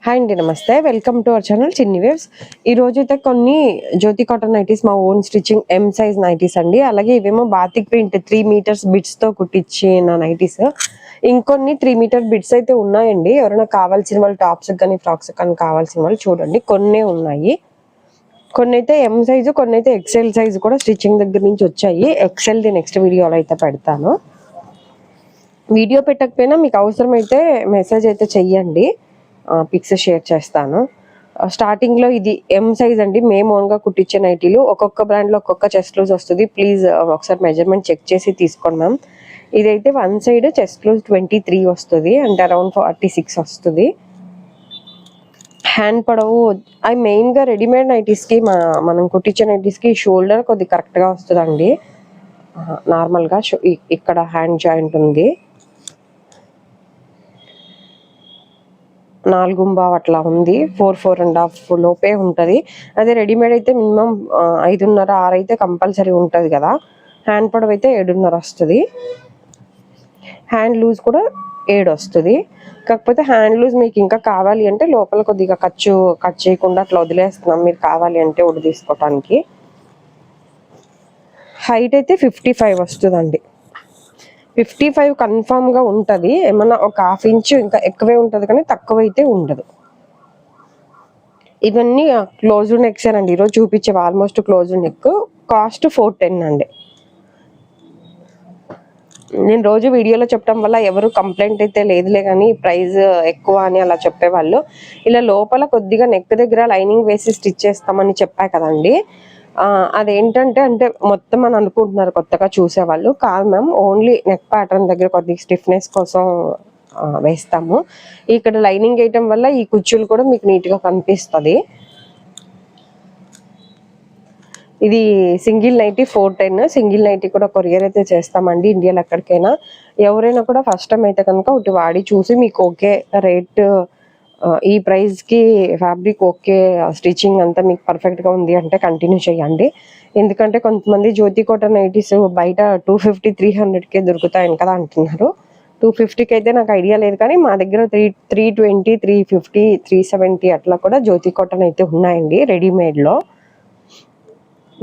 Hi అండి, నమస్తే. Welcome to our channel చిన్ని వేవ్స్. ఈ రోజు అయితే కొన్ని జ్యోతి కాటన్ నైటీస్, మా own stitching M size nighties అండి. అలాగే ఇవేమో బాతిక్ ప్రింట్ 3 మీటర్స్ బిట్స్ తో కుట్టించిన నైటీస్. ఇంకొన్ని 3 మీటర్ బిట్స్ అయితే ఉన్నాయండి. ఎవరైనా కావాల్సిన వాళ్ళు టాప్స్ కానీ ఫ్రాక్స్ కానీ కావాల్సిన వాళ్ళు చూడండి, కొన్నే ఉన్నాయి. కొన్ని అయితే ఎం సైజు, కొన్ని అయితే ఎక్సెల్ సైజు కూడా స్టిచ్చింగ్ దగ్గర నుంచి వచ్చాయి. ఎక్సెల్ది నెక్స్ట్ వీడియోలో అయితే పెడతాను. వీడియో పెట్టకపోయినా మీకు అవసరమైతే మెసేజ్ అయితే చెయ్యండి, పిక్స్ షేర్ చేస్తాను. స్టార్టింగ్లో ఇది ఎం సైజ్ అండి. మేము ఓన్గా కుట్టించే నైటీలు. ఒక్కొక్క బ్రాండ్లో ఒక్కొక్క చెస్ట్ లూజ్ వస్తుంది. ప్లీజ్ ఒకసారి మెజర్మెంట్ చెక్ చేసి తీసుకోండి మ్యామ్. ఇదైతే వన్ సైడ్ చెస్ట్ లూజ్ 23 వస్తుంది, అంటే అరౌండ్ 46 వస్తుంది. హ్యాండ్ పొడవు అవి మెయిన్గా రెడీమేడ్ నైటీస్కి, మనం కుట్టించే నైటీస్కి షోల్డర్ కొద్దిగా కరెక్ట్గా వస్తుందండి. నార్మల్గా ఇక్కడ హ్యాండ్ జాయింట్ ఉంది, 4.5 అట్లా ఉంది. 4.5 లోపే ఉంటుంది. అదే రెడీమేడ్ అయితే మినిమం 5.5, 6 అయితే కంపల్సరీ ఉంటుంది కదా. హ్యాండ్ పొడవు అయితే 7.5 వస్తుంది. హ్యాండ్ లూజ్ కూడా 7 వస్తుంది. కాకపోతే హ్యాండ్ లూజ్ మీకు ఇంకా కావాలి అంటే లోపల కొద్దిగా కట్ చేయకుండా అట్లా వదిలేస్తున్నాం, మీరు కావాలి అంటే ఉడి తీసుకోవటానికి. హైట్ అయితే 55 వస్తుందండి. 55 కన్ఫామ్గా ఉంటుంది. ఏమన్నా ఒక 1/2 ఇంచు ఇంకా ఎక్కువే ఉంటుంది, కానీ తక్కువ అయితే ఉండదు. ఇవన్నీ క్లోజ్డ్ నెక్స్ అండి. ఈరోజు చూపించేవి ఆల్మోస్ట్ క్లోజ్డ్ నెక్. కాస్ట్ 410 అండి. నేను రోజు వీడియోలో చెప్పడం వల్ల ఎవరు కంప్లైంట్ అయితే లేదులే, కానీ ప్రైస్ ఎక్కువ అని అలా చెప్పేవాళ్ళు. ఇలా లోపల కొద్దిగా నెక్ దగ్గర లైనింగ్ వేసి స్టిచ్ చేస్తామని చెప్పా కదండి. అదేంటంటే మొత్తం అని అనుకుంటున్నారు కొత్తగా చూసేవాళ్ళు. కాదు మ్యామ్, ఓన్లీ నెక్ ప్యాటర్న్ దగ్గర కొద్దిగా స్టిఫ్నెస్ కోసం వేస్తాము. ఇక్కడ లైనింగ్ వేయటం వల్ల ఈ కుచ్చులు కూడా మీకు నీట్గా కనిపిస్తుంది. ఇది సింగిల్ నైటీ 410. సింగిల్ నైటీ కూడా కొరియర్ అయితే చేస్తామండి ఇండియాలో ఎక్కడికైనా. ఎవరైనా కూడా ఫస్ట్ టైం అయితే కనుక ఒకటి వాడి చూసి మీకు ఓకే రేట్, ఈ ప్రైస్కి ఫ్యాబ్రిక్ ఓకే, స్టిచ్చింగ్ అంతా మీకు పర్ఫెక్ట్గా ఉంది అంటే కంటిన్యూ చేయండి. ఎందుకంటే కొంతమంది జ్యోతి కాటన్ నైటీస్ బయట 250-300కే దొరుకుతాయని కదా అంటున్నారు. 250కి అయితే నాకు ఐడియా లేదు, కానీ మా దగ్గర 320, 350, 370 అట్లా కూడా జ్యోతి కాటన్ అయితే ఉన్నాయండి రెడీమేడ్లో.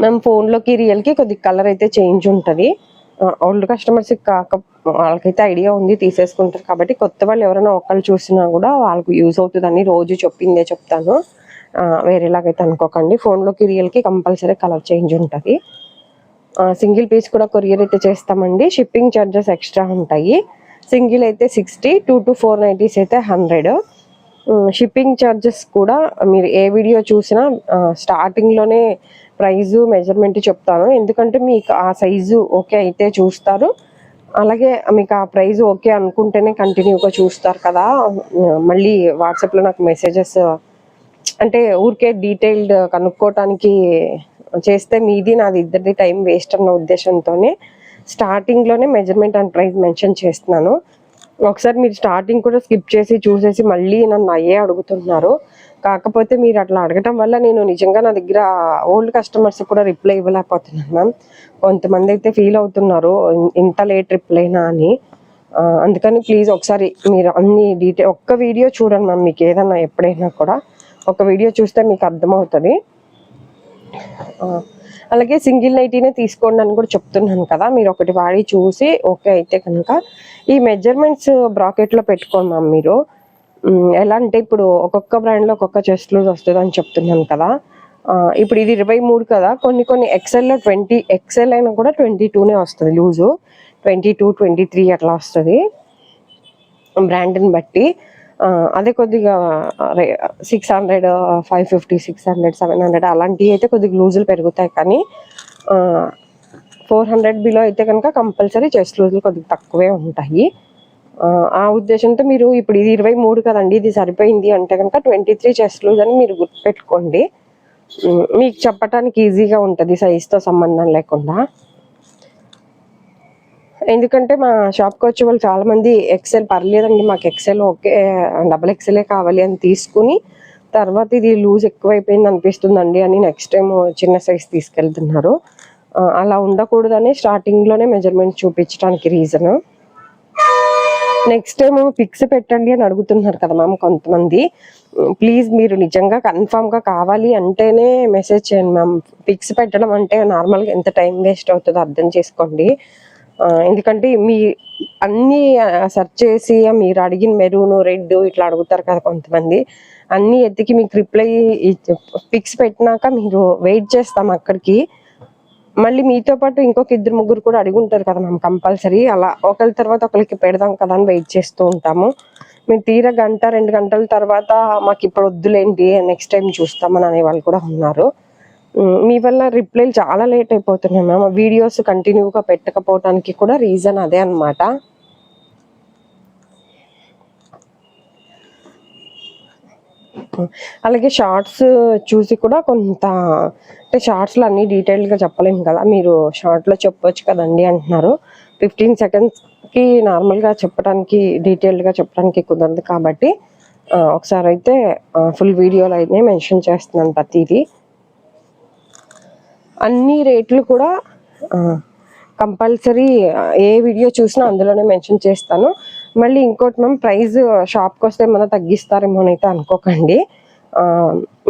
మనం ఫోన్లోకి రియల్కి కొద్దిగా కలర్ అయితే చేంజ్ ఉంటుంది. ఓల్డ్ కస్టమర్స్కి వాళ్ళకైతే ఐడియా ఉంది, తీసేసుకుంటారు. కాబట్టి కొత్త వాళ్ళు ఎవరైనా ఒకళ్ళు చూసినా కూడా వాళ్ళకు యూజ్ అవుతుందని రోజు చెప్పిందే చెప్తాను, వేరేలాగైతే అనుకోకండి. ఫోన్లోకి రియల్కి కంపల్సరీ కలర్ చేంజ్ ఉంటుంది. సింగిల్ పీస్ కూడా కొరియర్ అయితే చేస్తామండి. షిప్పింగ్ ఛార్జెస్ ఎక్స్ట్రా ఉంటాయి. సింగిల్ అయితే 60, 2 to 4 నైటీస్ అయితే 100. షిప్పింగ్ ఛార్జెస్ కూడా మీరు ఏ వీడియో చూసినా స్టార్టింగ్లోనే ప్రైజు మెజర్మెంట్ చెప్తాను. ఎందుకంటే మీకు ఆ సైజు ఓకే అయితే చూస్తారు, అలాగే మీకు ఆ ప్రైజ్ ఓకే అనుకుంటేనే కంటిన్యూగా చూస్తారు కదా. మళ్ళీ వాట్సాప్లో నాకు మెసేజెస్ అంటే ఊరికే డీటెయిల్డ్ కనుక్కోవటానికి చేస్తే మీది నాది ఇద్దరిది టైం వేస్ట్ అన్న ఉద్దేశంతోనే స్టార్టింగ్లోనే మెజర్మెంట్ అండ్ ప్రైస్ మెన్షన్ చేస్తున్నాను. ఒకసారి మీరు స్టార్టింగ్ కూడా స్కిప్ చేసి చూసేసి మళ్ళీ నన్ను అయ్యే అడుగుతున్నారు. కాకపోతే మీరు అట్లా అడగటం వల్ల నేను నిజంగా నా దగ్గర ఓల్డ్ కస్టమర్స్ కూడా రిప్లై ఇవ్వలేకపోతున్నాను మ్యామ్. కొంతమంది అయితే ఫీల్ అవుతున్నారు ఇంత లేట్ రిప్లై అయినా అని. అందుకని ప్లీజ్ ఒకసారి మీరు అన్ని ఒక్క వీడియో చూడండి మ్యామ్. మీకు ఏదన్నా ఎప్పుడైనా కూడా ఒక వీడియో చూస్తే మీకు అర్థమవుతుంది. అలాగే సింగిల్ నైటీనే తీసుకోండి అని కూడా చెప్తున్నాను కదా. మీరు ఒకటి వాడి చూసి ఓకే అయితే కనుక ఈ మెజర్మెంట్స్ బ్రాకెట్లో పెట్టుకోండి మ్యామ్. మీరు ఎలా అంటే ఇప్పుడు ఒక్కొక్క బ్రాండ్లో ఒక్కొక్క చెస్ట్ లూజ్ వస్తుంది అని చెప్తున్నాను కదా. ఇప్పుడు ఇది 23 కదా, కొన్ని ఎక్సెల్లో 20, ఎక్సెల్ అయినా కూడా 22నే వస్తుంది లూజు. 22, 23 అట్లా వస్తుంది బ్రాండ్ని బట్టి. అదే కొద్దిగా 600, 550, 600, 700 అలాంటివి అయితే కొద్దిగా లూజులు పెరుగుతాయి. కానీ 400 బిలో అయితే కనుక కంపల్సరీ చెస్ట్ లూజులు కొద్దిగా తక్కువే ఉంటాయి. ఆ ఉద్దేశంతో మీరు ఇప్పుడు ఇది 23 కదండి, ఇది సరిపోయింది అంటే కనుక 23 చెస్ట్ లూజ్ అని మీరు గుర్తుపెట్టుకోండి. మీకు చెప్పటానికి ఈజీగా ఉంటుంది సైజ్తో సంబంధం లేకుండా. ఎందుకంటే మా షాప్కి వచ్చే వాళ్ళు చాలామంది ఎక్సెల్ పర్లేదండి, మాకు ఎక్సెల్ ఓకే, XXL కావాలి అని తీసుకుని తర్వాత ఇది లూజ్ ఎక్కువైపోయింది అనిపిస్తుందండి అని నెక్స్ట్ టైం చిన్న సైజ్ తీసుకెళ్తున్నారు. అలా ఉండకూడదని స్టార్టింగ్లోనే మెజర్మెంట్ చూపించడానికి రీజన్. నెక్స్ట్ టైం పిక్స్ పెట్టండి అని అడుగుతున్నారు కదా మ్యామ్ కొంతమంది. ప్లీజ్ మీరు నిజంగా కన్ఫామ్గా కావాలి అంటేనే మెసేజ్ చేయండి మ్యామ్. పిక్స్ పెట్టడం అంటే నార్మల్గా ఎంత టైం వేస్ట్ అవుతుందో అర్థం చేసుకోండి. ఎందుకంటే మీ అన్నీ సెర్చ్ చేసి మీరు అడిగిన మెరూన్ రెడ్ ఇట్లా అడుగుతారు కదా కొంతమంది. అన్నీ ఎత్తికి మీకు రిప్లై పిక్స్ పెట్టినాక మీరు వెయిట్ చేస్తాం అక్కడికి. మళ్ళీ మీతో పాటు ఇంకొక 2-3 కూడా అడిగి ఉంటారు కదా మ్యామ్ కంపల్సరీ. అలా ఒకరి తర్వాత ఒకరికి పెడదాం కదా అని వెయిట్ చేస్తూ ఉంటాము. మీరు తీరా 1-2 గంటల తర్వాత మాకు ఇప్పుడు వద్దులేండి నెక్స్ట్ టైం చూస్తామని అనే వాళ్ళు కూడా ఉన్నారు. మీ వల్ల రిప్లైలు చాలా లేట్ అయిపోతున్నాయి మ్యామ్. వీడియోస్ కంటిన్యూగా పెట్టకపోవడానికి కూడా రీజన్ అదే అనమాట. అలాగే షార్ట్స్ చూసి కూడా కొంత అంటే షార్ట్స్లో అన్ని డీటెయిల్గా చెప్పలేము కదా, మీరు షార్ట్లో చెప్పొచ్చు కదండి అంటున్నారు. 15 సెకండ్స్కి నార్మల్గా చెప్పడానికి డీటెయిల్డ్గా చెప్పడానికి కుదరదు కాబట్టి ఒకసారి అయితే ఫుల్ వీడియోలో అయితే మెన్షన్ చేస్తున్నాను ప్రతిదీ. అన్ని రేట్లు కూడా కంపల్సరీ ఏ వీడియో చూసినా అందులోనే మెన్షన్ చేస్తాను. మళ్ళీ ఇంకోటి మ్యామ్, ప్రైస్ షాప్కి వస్తే ఏమైనా తగ్గిస్తారేమో అయితే అనుకోకండి.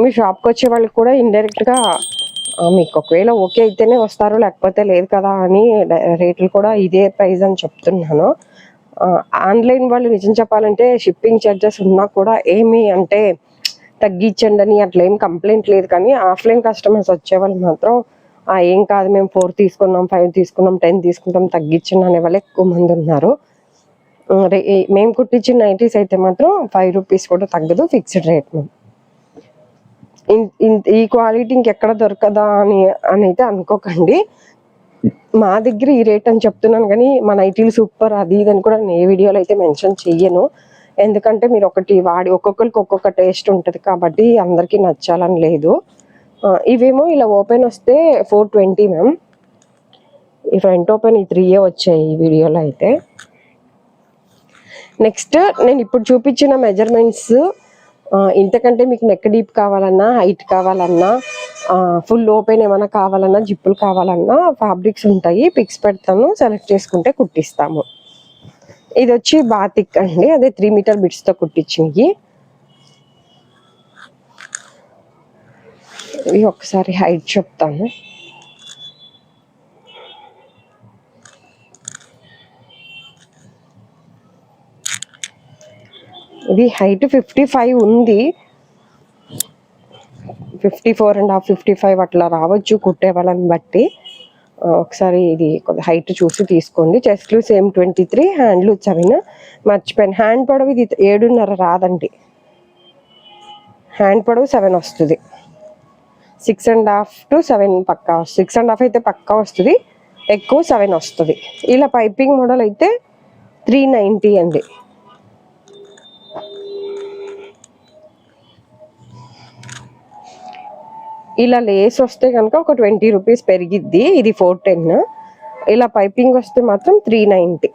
మీ షాప్కి వచ్చే వాళ్ళకి కూడా ఇండైరెక్ట్గా మీకు ఒకవేళ ఓకే అయితేనే వస్తారు, లేకపోతే లేదు కదా అని రేట్లు కూడా ఇదే ప్రైస్ అని చెప్తున్నాను. ఆన్లైన్ వాళ్ళు నిజం చెప్పాలంటే షిప్పింగ్ ఛార్జెస్ ఉన్నా కూడా ఏమి అంటే తగ్గించండి అని అట్లా ఏం కంప్లైంట్ లేదు. కానీ ఆఫ్లైన్ కస్టమర్స్ వచ్చేవాళ్ళు మాత్రం ఏం కాదు, మేము 4 తీసుకున్నాం, 5 తీసుకున్నాం, 10 తీసుకుంటాం, తగ్గించండి అనే వాళ్ళు ఎక్కువ మంది ఉన్నారు. మేము కుట్టించిన నైటీస్ అయితే మాత్రం 5 రూపీస్ కూడా తగ్గదు, ఫిక్స్డ్ రేట్. ఈ క్వాలిటీ ఇంకెక్కడ దొరకదా అని అయితే అనుకోకండి. మా దగ్గర ఈ రేట్ అని చెప్తున్నాను, కానీ మా నైటీలు సూపర్ అది ఇది అని కూడా నేను ఏ వీడియోలో అయితే మెన్షన్ చెయ్యను. ఎందుకంటే మీరు ఒకటి వాడి ఒక్కొక్కరికి ఒక్కొక్క టేస్ట్ ఉంటుంది కాబట్టి అందరికీ నచ్చాలని లేదు. ఇవేమో ఇలా ఓపెన్ వస్తే 420 మ్యామ్. ఈ ఫ్రంట్ ఓపెన్ ఈ 3 వచ్చాయి ఈ వీడియోలో అయితే. నెక్స్ట్ నేను ఇప్పుడు చూపించిన మెజర్మెంట్స్ ఇంతకంటే మీకు నెక్ డీప్ కావాలన్నా, హైట్ కావాలన్నా, ఫుల్ ఓపెన్ ఏమైనా కావాలన్నా, జిప్పులు కావాలన్నా ఫ్యాబ్రిక్స్ ఉంటాయి. పిక్స్ పెడతాను, సెలెక్ట్ చేసుకుంటే కుట్టిస్తాము. ఇది వచ్చి బాతిక్ అండి, అదే 3 మీటర్ బిట్స్తో కుట్టించింది. ఇది ఒకసారి హైట్ చెప్తాను. ఇది హైట్ 55 ఉంది, 54.5, 55 అట్లా రావచ్చు కుట్టే వాళ్ళని బట్టి. ఒకసారి ఇది కొద్దిగా హైట్ చూసి తీసుకోండి. చెస్ట్లు సేమ్ 23, హ్యాండ్లు 7. మర్చిపోయాను, హ్యాండ్ పొడవు ఇది 7.5 రాదండి, హ్యాండ్ పొడవు 7 వస్తుంది. 6.5 to 7 పక్కా, 6.5 అయితే పక్కా వస్తుంది, ఎక్కువ 7 వస్తుంది. ఇలా పైపింగ్ మోడల్ అయితే 390 అండి. ఇలా లేస్ వస్తే కనుక ఒక 20 రూపీస్ పెరిగిద్ది, ఇది 410. ఇలా పైపింగ్ వస్తే మాత్రం 390.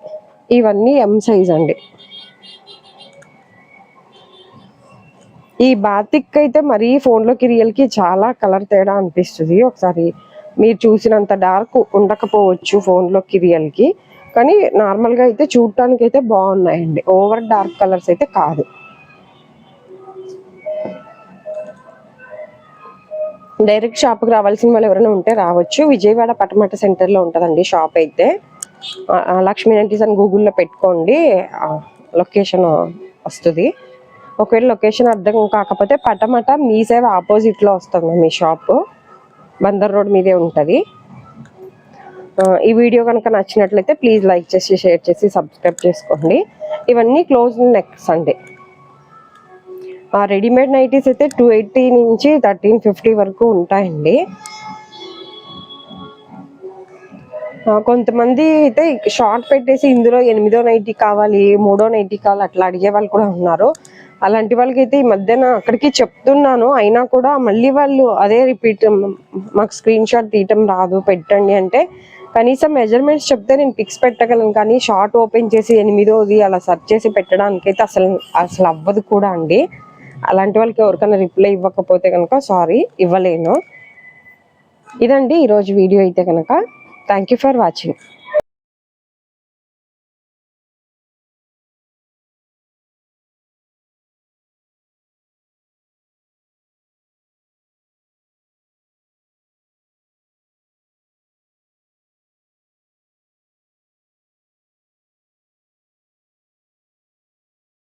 ఇవన్నీ M సైజ్ అండి. ఈ బాతిక్ అయితే మరీ ఫోన్లోకి రియల్కి చాలా కలర్ తేడా అనిపిస్తుంది. ఒకసారి మీరు చూసినంత డార్క్ ఉండకపోవచ్చు ఫోన్లోకి రియల్కి, కానీ నార్మల్గా అయితే చూడటానికి అయితే బాగున్నాయండి. ఓవర్ డార్క్ కలర్స్ అయితే కాదు. డైరెక్ట్ షాప్కి రావాల్సిన వాళ్ళు ఎవరైనా ఉంటే రావచ్చు. విజయవాడ పటమట సెంటర్లో ఉంటుందండి షాప్ అయితే. లక్ష్మీ నైటీస్ అని గూగుల్లో పెట్టుకోండి, లొకేషన్ వస్తుంది. ఒకవేళ లొకేషన్ అర్థం కాకపోతే పటమట మీ సేవ ఆపోజిట్లో వస్తుంది మీ షాపు, బందర్ రోడ్ మీదే ఉంటుంది. ఈ వీడియో కనుక నచ్చినట్లయితే ప్లీజ్ లైక్ చేసి, షేర్ చేసి, సబ్స్క్రైబ్ చేసుకోండి. ఇవన్నీ క్లోజ్ నెక్స్ అండి. రెడీమేడ్ నైటీస్ అయితే 280 నుంచి 1350 వరకు ఉంటాయండి. కొంతమంది అయితే షార్ట్ పెట్టేసి ఇందులో 8వ నైటీ కావాలి, 3వ నైటీ కావాలి అట్లా అడిగే వాళ్ళు కూడా ఉన్నారు. అలాంటి వాళ్ళకి అయితే ఈ మధ్యన అక్కడికి చెప్తున్నాను, అయినా కూడా మళ్ళీ వాళ్ళు అదే రిపీట్, మాకు స్క్రీన్ షాట్ తీయటం రాదు పెట్టండి అంటే, కనీసం మెజర్మెంట్స్ చెప్తే నేను పిక్స్ పెట్టగలను, కానీ షార్ట్ ఓపెన్ చేసి 8వది అలా సెర్చ్ చేసి పెట్టడానికైతే అసలు అవ్వదు కూడా అండి. అలాంటి వాళ్ళకి ఎవరికైనా రిప్లై ఇవ్వకపోతే కనుక సారీ, ఇవ్వలేను. ఇదండి ఈరోజు వీడియో అయితే కనుక. Thank you for watching.